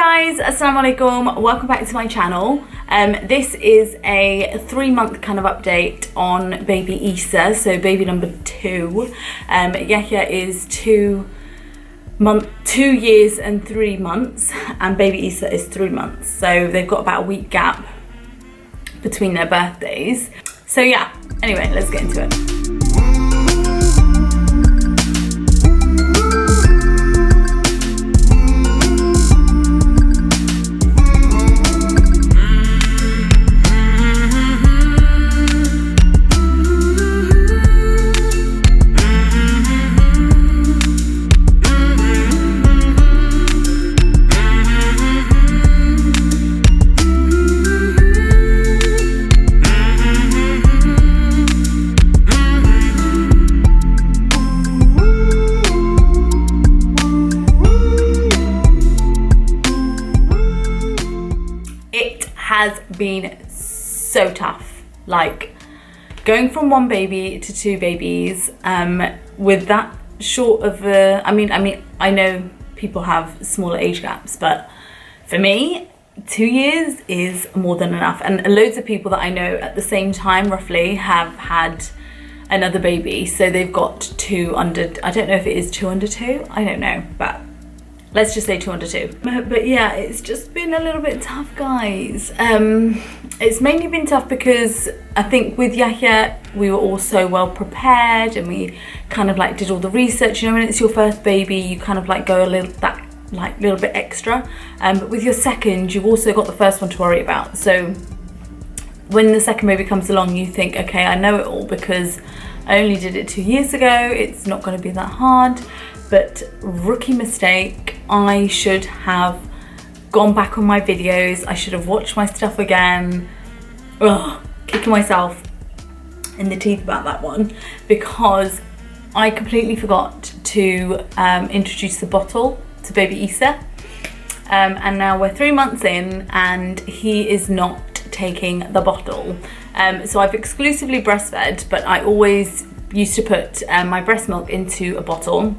guys, assalamu alaikum, welcome back to my channel. This is a 3-month kind of update on baby Eesa, so baby number 2. Yahya is 2 years and 3 months, and baby Eesa is 3 months, so they've got about a week gap between their birthdays. So yeah, anyway, let's get into it. Has been so tough, like going from 1 baby to 2 babies with that short of a, I mean I know people have smaller age gaps, but for me 2 years is more than enough. And loads of people that I know at the same time roughly have had another baby, so they've got 2 under, I don't know if it is 2 under 2, I don't know, but let's just say 2 under 2. But yeah, it's just been a little bit tough, guys. It's mainly been tough because I think with Yahya, we were all so well prepared and we kind of like did all the research. You know, when it's your first baby, you kind of like go a little bit extra. But with your second, you've also got the first one to worry about. So when the second baby comes along, you think, okay, I know it all because I only did it 2 years ago. It's not going to be that hard. But rookie mistake, I should have gone back on my videos. I should have watched my stuff again. Ugh, kicking myself in the teeth about that one because I completely forgot to introduce the bottle to baby Eesa. And now we're 3 months in and he is not taking the bottle. So I've exclusively breastfed, but I always used to put my breast milk into a bottle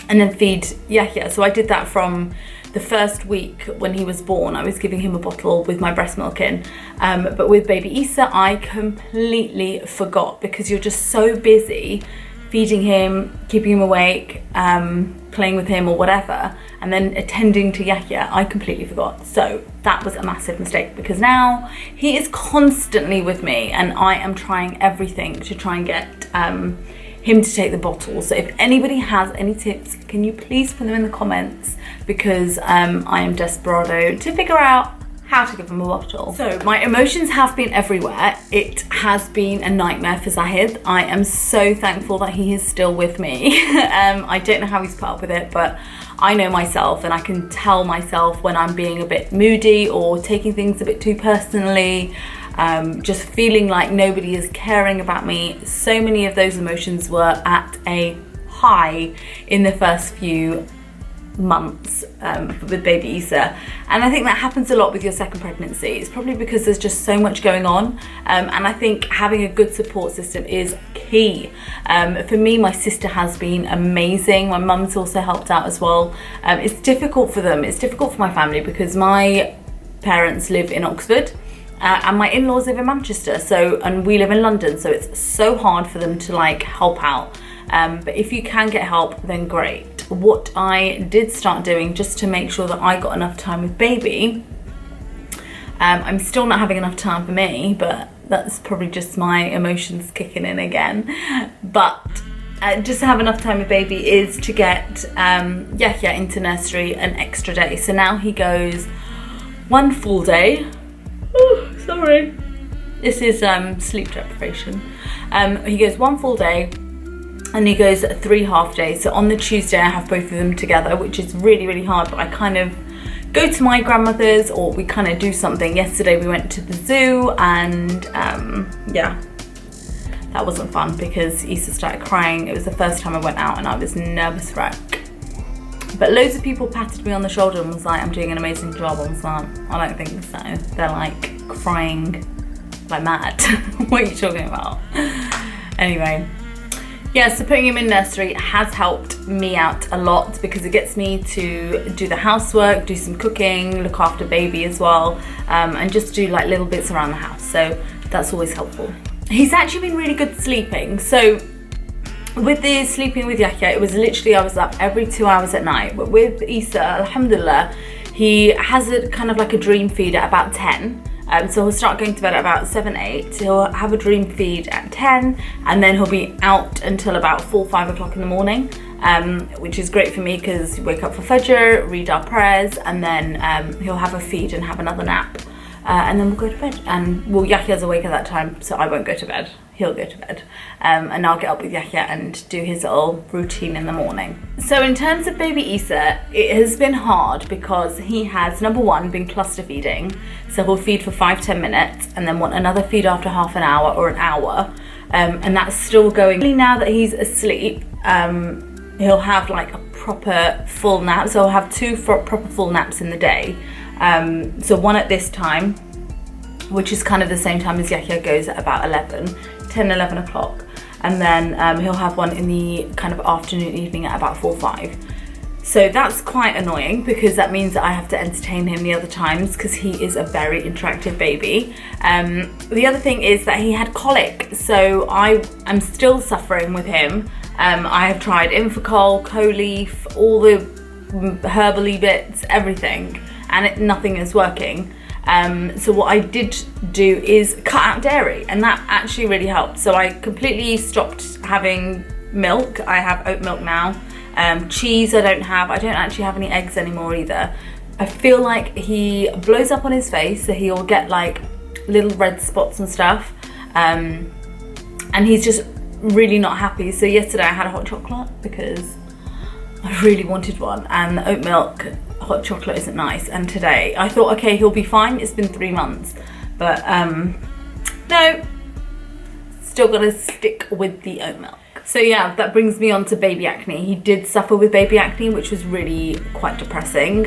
and then feed Yahya. So I did that from the first week when he was born. I was giving him a bottle with my breast milk in. But with baby Eesa, I completely forgot because you're just so busy feeding him, keeping him awake, playing with him or whatever, and then attending to Yahya. I completely forgot. So that was a massive mistake because now he is constantly with me and I am trying everything to try and get him to take the bottle. So if anybody has any tips, can you please put them in the comments because I am desperado to figure out how to give him a bottle. So my emotions have been everywhere. It has been a nightmare for Zahid. I am so thankful that he is still with me. I don't know how he's put up with it, but I know myself and I can tell myself when I'm being a bit moody or taking things a bit too personally. Just feeling like nobody is caring about me. So many of those emotions were at a high in the first few months with baby Eesa, and I think that happens a lot with your second pregnancy. It's probably because there's just so much going on, and I think having a good support system is key. For me, my sister has been amazing. My mum's also helped out as well. It's difficult for them, it's difficult for my family because my parents live in Oxford and my in-laws live in Manchester, and we live in London, so it's so hard for them to like help out. But if you can get help, then great. What I did start doing just to make sure that I got enough time with baby, I'm still not having enough time for me, but that's probably just my emotions kicking in again. But just to have enough time with baby is to get Yahya into nursery an extra day. So now he goes 1 full day. Oh, sorry. This is sleep deprivation. He goes 1 full day and he goes 3 half days. So on the Tuesday I have both of them together, which is really, really hard, but I kind of go to my grandmother's or we kind of do something. Yesterday we went to the zoo and yeah, that wasn't fun because Eesa started crying. It was the first time I went out and I was nervous wreck. But loads of people patted me on the shoulder and was like, I'm doing an amazing job. I was like, I don't think so. They're like crying like mad. What are you talking about? Anyway, Yeah, so putting him in nursery has helped me out a lot because it gets me to do the housework, do some cooking, look after baby as well, and just do like little bits around the house. So that's always helpful. He's actually been really good sleeping. So with the sleeping with Yahya, it was literally, I was up every 2 hours at night. But with Eesa, alhamdulillah, he has a kind of like a dream feed at about 10. So he'll start going to bed at about 7, 8. He'll have a dream feed at 10, and then he'll be out until about 4, 5 o'clock in the morning, which is great for me because you wake up for Fajr, read our prayers, and then he'll have a feed and have another nap. And then we'll go to bed. And well, Yahya's awake at that time, so I won't go to bed. He'll go to bed. And I'll get up with Yahya and do his little routine in the morning. So in terms of baby Eesa, it has been hard because he has, number one, been cluster feeding. So he'll feed for 5-10 minutes and then want another feed after half an hour or an hour. And that's still going. Now that he's asleep, he'll have like a proper full nap. So he'll have 2 proper full naps in the day. So one at this time, which is kind of the same time as Yahya goes at about 10, 11 o'clock. And then he'll have one in the kind of afternoon, evening at about 4, 5. So that's quite annoying because that means that I have to entertain him the other times because he is a very interactive baby. The other thing is that he had colic. So I am still suffering with him. I have tried Infocol, Coleaf, all the herbally bits, everything. And nothing is working. So what I did do is cut out dairy, and that actually really helped. So I completely stopped having milk. I have oat milk now. Cheese I don't actually have any eggs anymore either. I feel like he blows up on his face, so he'll get like little red spots and stuff. And he's just really not happy. So yesterday I had a hot chocolate because I really wanted one, and the oat milk hot chocolate isn't nice. And today I thought, okay, he'll be fine. It's been 3 months, but no, still gotta stick with the oat milk. So yeah, that brings me on to baby acne. He did suffer with baby acne, which was really quite depressing,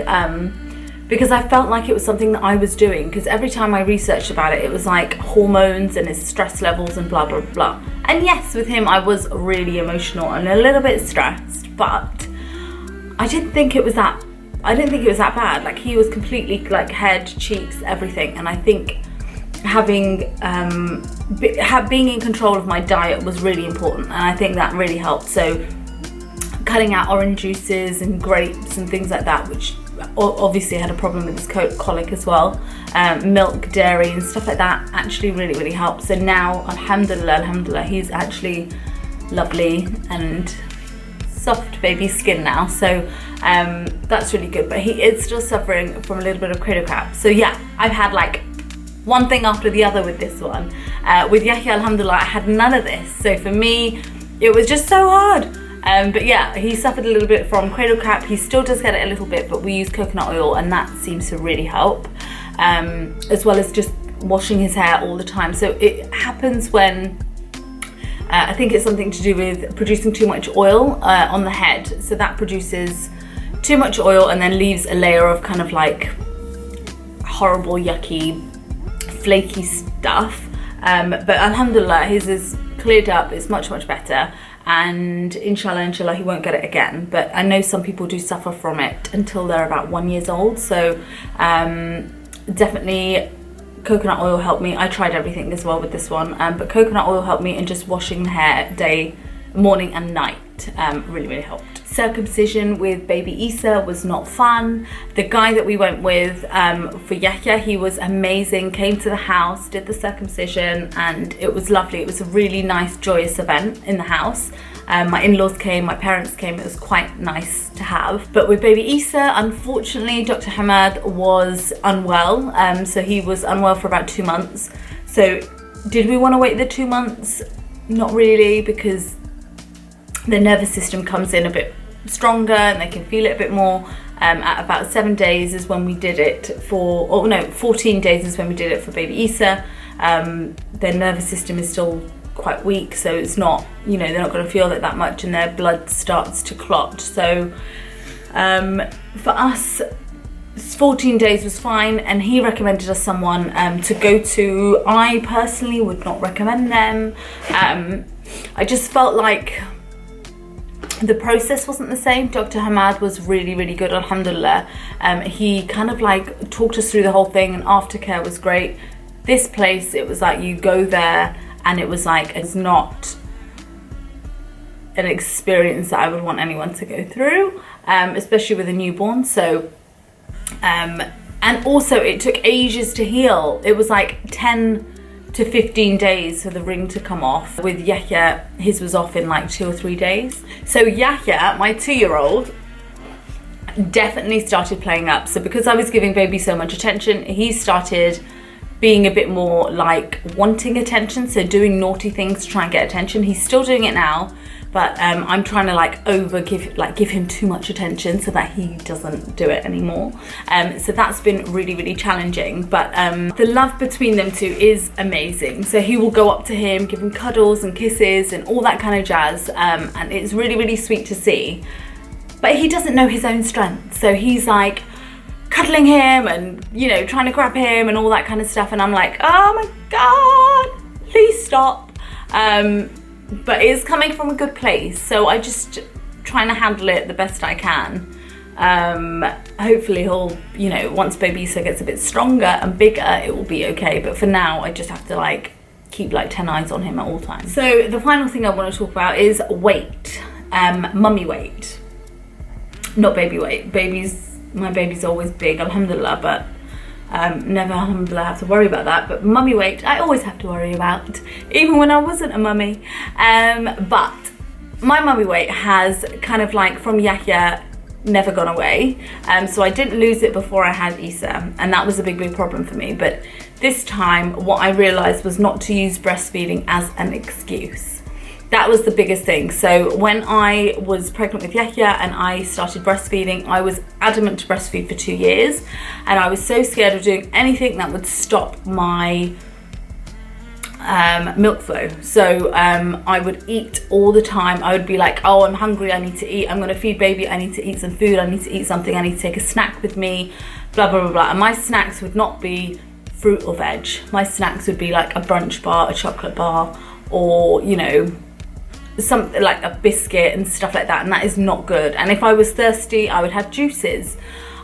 because I felt like it was something that I was doing, because every time I researched about it, it was like hormones and his stress levels and blah blah blah. And yes, with him I was really emotional and a little bit stressed, but I didn't think it was that bad. Like, he was completely like head, cheeks, everything. And I think having being in control of my diet was really important, and I think that really helped. So cutting out orange juices and grapes and things like that, which obviously had a problem with his colic as well. Milk, dairy and stuff like that actually really helped. So now, alhamdulillah, he's actually lovely and soft baby skin now, so that's really good. But he is still suffering from a little bit of cradle cap. So yeah, I've had like one thing after the other with this one. With Yahya, alhamdulillah, I had none of this, so for me it was just so hard. But yeah, he suffered a little bit from cradle cap. He still does get it a little bit, but we use coconut oil and that seems to really help, as well as just washing his hair all the time. So it happens when I think it's something to do with producing too much oil on the head. So that produces too much oil and then leaves a layer of kind of like horrible, yucky, flaky stuff. But alhamdulillah, his is cleared up. It's much better. And inshallah, he won't get it again. But I know some people do suffer from it until they're about 1 year old. So definitely coconut oil helped me. I tried everything as well with this one, but coconut oil helped me, and just washing the hair morning and night really helped. Circumcision with baby Eesa was not fun. The guy that we went with for Yahya, he was amazing, came to the house, did the circumcision, and it was lovely. It was a really nice, joyous event in the house. My in-laws came, my parents came. It was quite nice to have. But with baby Eesa, unfortunately, Dr. Hamad was unwell. So he was unwell for about 2 months. So did we want to wait the 2 months? Not really, because the nervous system comes in a bit stronger and they can feel it a bit more. At about 7 days is when we did it 14 days is when we did it for baby Eesa. Their nervous system is still quite weak, so it's not, they're not going to feel it that much, and their blood starts to clot. So for us, 14 days was fine, and he recommended us someone to go to. I personally would not recommend them. I just felt like The process wasn't the same. Dr. Hamad was really good, alhamdulillah. He kind of like talked us through the whole thing, and aftercare was great. This place, it was like you go there and it was like, it's not an experience that I would want anyone to go through, especially with a newborn. So and also it took ages to heal. It was like 10 to 15 days for the ring to come off. With Yahya, his was off in like 2 or 3 days. So Yahya, my 2-year-old, definitely started playing up. So because I was giving baby so much attention, he started being a bit more like wanting attention, so doing naughty things to try and get attention. He's still doing it now, but I'm trying to like give him too much attention so that he doesn't do it anymore. So that's been really challenging, but the love between them two is amazing. So he will go up to him, give him cuddles and kisses and all that kind of jazz, and it's really sweet to see. But he doesn't know his own strength, so he's like cuddling him and, you know, trying to grab him and all that kind of stuff, and I'm like, oh my god, please stop. But it's coming from a good place, so I just trying to handle it the best I can. Hopefully he'll, you know, once baby Eesa gets a bit stronger and bigger, it will be okay, but for now I just have to like keep like 10 eyes on him at all times. So the final thing I want to talk about is weight, mummy weight, not baby weight. My baby's always big, alhamdulillah, but never, alhamdulillah, have to worry about that. But mummy weight, I always have to worry about, even when I wasn't a mummy. But my mummy weight has kind of like, from Yahya, never gone away. So I didn't lose it before I had Eesa, and that was a big problem for me. But this time, what I realized was not to use breastfeeding as an excuse. That was the biggest thing. So when I was pregnant with Yahya and I started breastfeeding, I was adamant to breastfeed for 2 years, and I was so scared of doing anything that would stop my milk flow. So I would eat all the time. I would be like, oh, I'm hungry, I need to eat, I'm gonna feed baby, I need to eat some food, I need to eat something, I need to take a snack with me, blah blah blah blah. And my snacks would not be fruit or veg. My snacks would be like a brunch bar, a chocolate bar, or, you know, something like a biscuit and stuff like that, and that is not good. And if I was thirsty, I would have juices.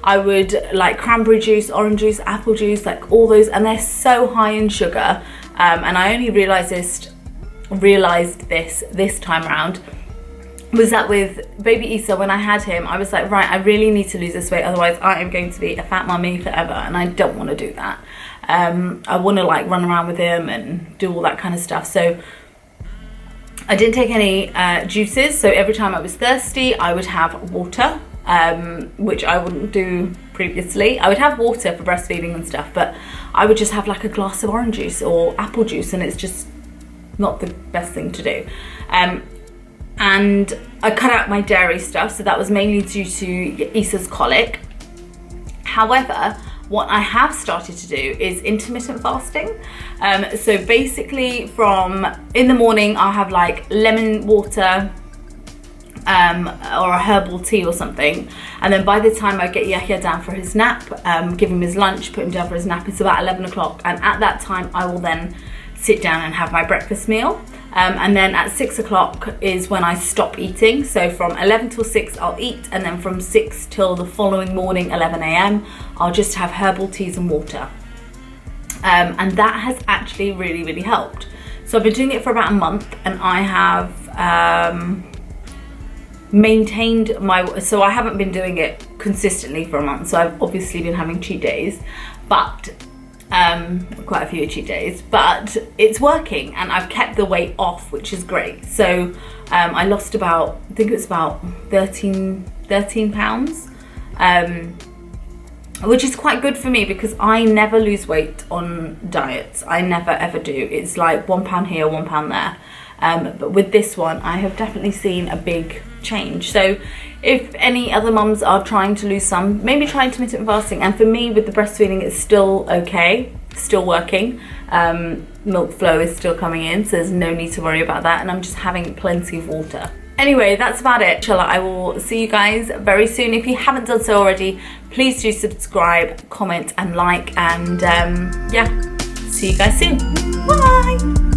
I would like cranberry juice, orange juice, apple juice, like all those, and they're so high in sugar. And I only realized this time around, was that with baby Eesa, when I had him, I was like, right, I really need to lose this weight, otherwise I am going to be a fat mummy forever, and I don't want to do that. I want to like run around with him and do all that kind of stuff. So I didn't take any juices, so every time I was thirsty, I would have water, which I wouldn't do previously. I would have water for breastfeeding and stuff, but I would just have like a glass of orange juice or apple juice, and it's just not the best thing to do. And I cut out my dairy stuff, so that was mainly due to Easa's colic. However, what I have started to do is intermittent fasting. So basically from in the morning, I'll have like lemon water or a herbal tea or something. And then by the time I get Yahya down for his nap, give him his lunch, put him down for his nap, it's about 11 o'clock. And at that time, I will then sit down and have my breakfast meal. And then at 6 o'clock is when I stop eating. So from 11 till 6 I'll eat, and then from 6 till the following morning 11 a.m. I'll just have herbal teas and water. And that has actually really helped. So I've been doing it for about a month, and I have maintained my, so I haven't been doing it consistently for a month, so I've obviously been having cheat days, but quite a few cheat days, but it's working, and I've kept the weight off, which is great. So I lost about, I think it was about 13 pounds, which is quite good for me because I never lose weight on diets. I never ever do. It's like 1 pound here, 1 pound there. But with this one, I have definitely seen a big change. So if any other mums are trying to lose some, maybe try intermittent fasting. And for me, with the breastfeeding, it's still okay, still working. Milk flow is still coming in, so there's no need to worry about that. And I'm just having plenty of water. Anyway, that's about it. Inshallah, I will see you guys very soon. If you haven't done so already, please do subscribe, comment and like, and yeah, see you guys soon. Bye.